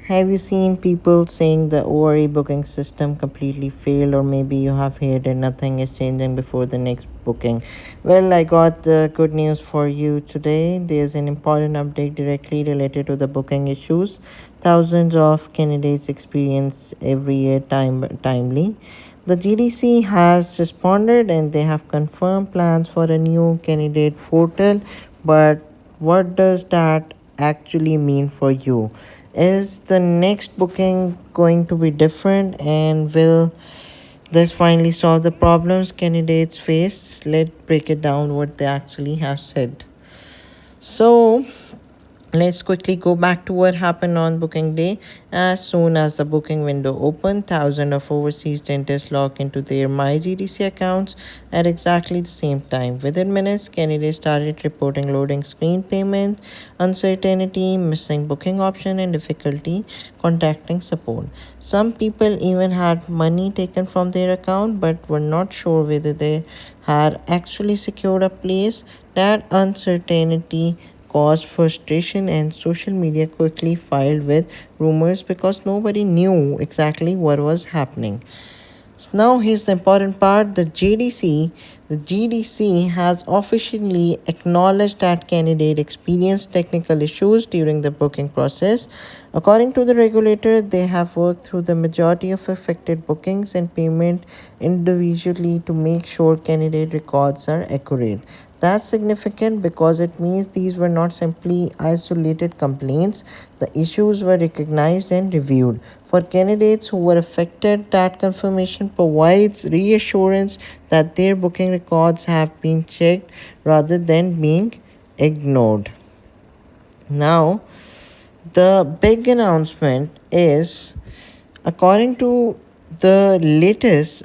Have you seen people saying the ORE booking system completely failed, or maybe you have heard that nothing is changing before the next booking? Well, I got good news for you today. There's an important update directly related to the booking issues. Thousands of candidates experience every year timely. The GDC has responded and they have confirmed plans for a new candidate portal, but what does that actually mean for you? Is the next booking going to be different, and will this finally solve the problems candidates face? Let's break it down what they actually have said. So, let's quickly go back to what happened on booking day. As soon as the booking window opened, thousands of overseas dentists logged into their MyGDC accounts at exactly the same time. Within minutes, candidates started reporting loading screen payment, uncertainty, missing booking option, and difficulty contacting support. Some people even had money taken from their account but were not sure whether they had actually secured a place. That uncertainty caused frustration, and social media quickly filed with rumors because nobody knew exactly what was happening. So now here's the important part. The GDC has officially acknowledged that candidate experienced technical issues during the booking process. According to the regulator, they have worked through the majority of affected bookings and payment individually to make sure candidate records are accurate. That's significant because it means these were not simply isolated complaints. The issues were recognized and reviewed. For candidates who were affected, that confirmation provides reassurance that their booking records have been checked rather than being ignored. Now, the big announcement is, according to the latest,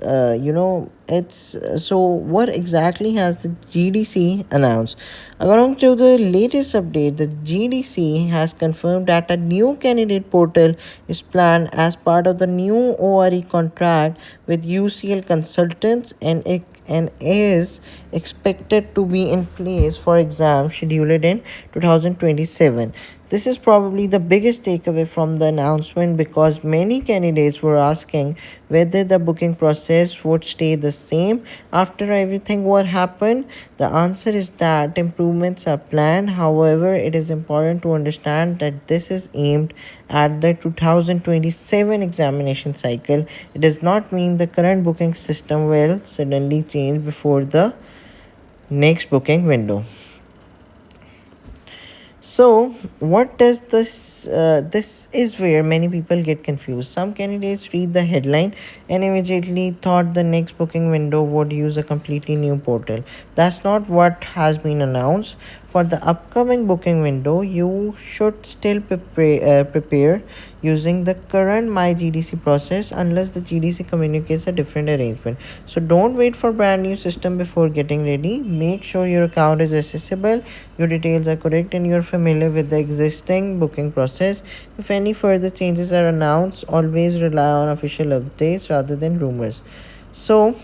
it's so what exactly has the GDC announced? According to the latest update, the GDC has confirmed that a new candidate portal is planned as part of the new ORE contract with UCL consultants, and is expected to be in place for exam scheduled in 2027. This is probably the biggest takeaway from the announcement because many candidates were asking whether the booking process would stay the same after everything what happened. The answer is that improvements are planned. However, it is important to understand that this is aimed at the 2027 examination cycle. It does not mean the current booking system will suddenly change before the next booking window. So, what does this? This is where many people get confused. Some candidates read the headline and immediately thought the next booking window would use a completely new portal. That's not what has been announced. For the upcoming booking window, you should still prepare using the current MyGDC process unless the GDC communicates a different arrangement. So don't wait for brand new system before getting ready. Make sure your account is accessible, your details are correct, and you're familiar with the existing booking process. If any further changes are announced, always rely on official updates rather than rumors. So,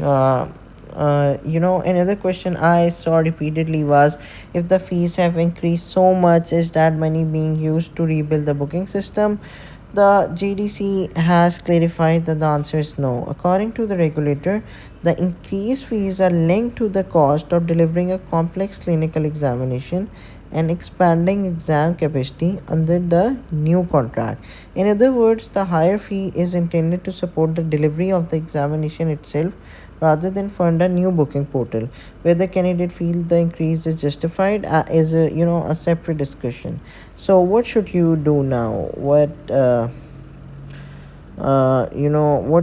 uh, another question I saw repeatedly was, if the fees have increased so much, is that money being used to rebuild the booking system? The GDC has clarified that the answer is no. According to the regulator, the increased fees are linked to the cost of delivering a complex clinical examination and expanding exam capacity under the new contract. In other words, the higher fee is intended to support the delivery of the examination itself rather than fund a new booking portal. Whether candidate feel the increase is justified is a separate discussion. So what should you do now? What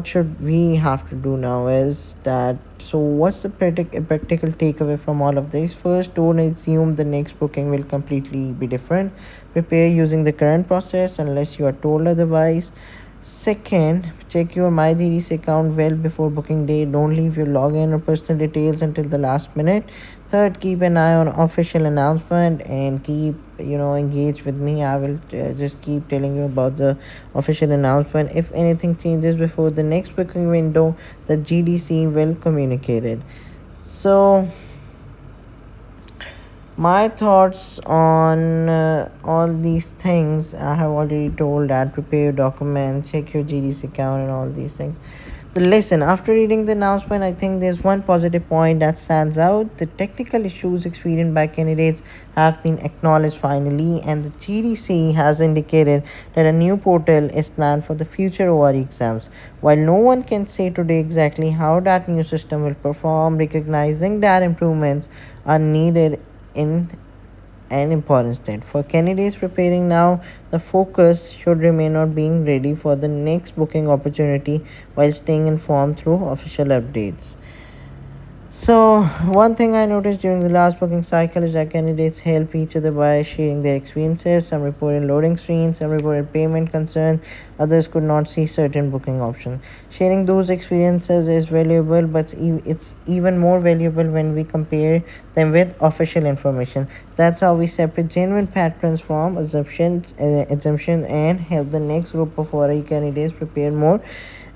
should we have to do now is that, so what's the practical takeaway from all of this? First, don't assume the next booking will completely be different. Prepare using the current process unless you are told otherwise. Second, check your MyGDC account well before booking day. Don't leave your login or personal details until the last minute. Third, keep an eye on official announcement and keep engaged with me. I will just keep telling you about the official announcement. If anything changes before the next booking window, the GDC will communicate it. So My thoughts on all these things I have already told, that prepare your documents, check your GDC account, and all these things. The lesson after reading the announcement, I think there's one positive point that stands out. The technical issues experienced by candidates have been acknowledged finally, and the GDC has indicated that a new portal is planned for the future ORE exams. While no one can say today exactly how that new system will perform, recognizing that improvements are needed in an important step. For candidates preparing now, the focus should remain on being ready for the next booking opportunity while staying informed through official updates. So, one thing I noticed during the last booking cycle is that candidates help each other by sharing their experiences. Some reported loading screens, some reported payment concerns, others could not see certain booking options. Sharing those experiences is valuable, but it's even more valuable when we compare them with official information. That's how we separate genuine patterns from assumptions, and help the next group of RI candidates prepare more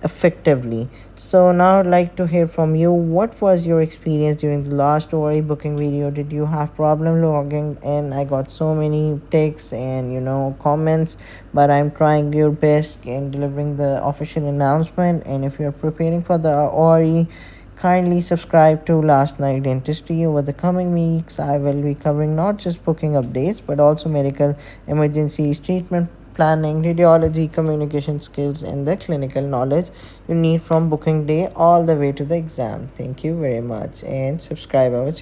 effectively. So now I'd like to hear from you. What was your experience during the last ORE booking video? Did you have problem logging in? I got so many texts and comments, but I'm trying your best in delivering the official announcement. And if you're preparing for the ORE, kindly subscribe to Last Night Dentistry. Over the coming weeks, I will be covering not just booking updates but also medical emergencies, treatment planning, radiology, communication skills, and the clinical knowledge you need from booking day all the way to the exam. Thank you very much, and subscribe our channel.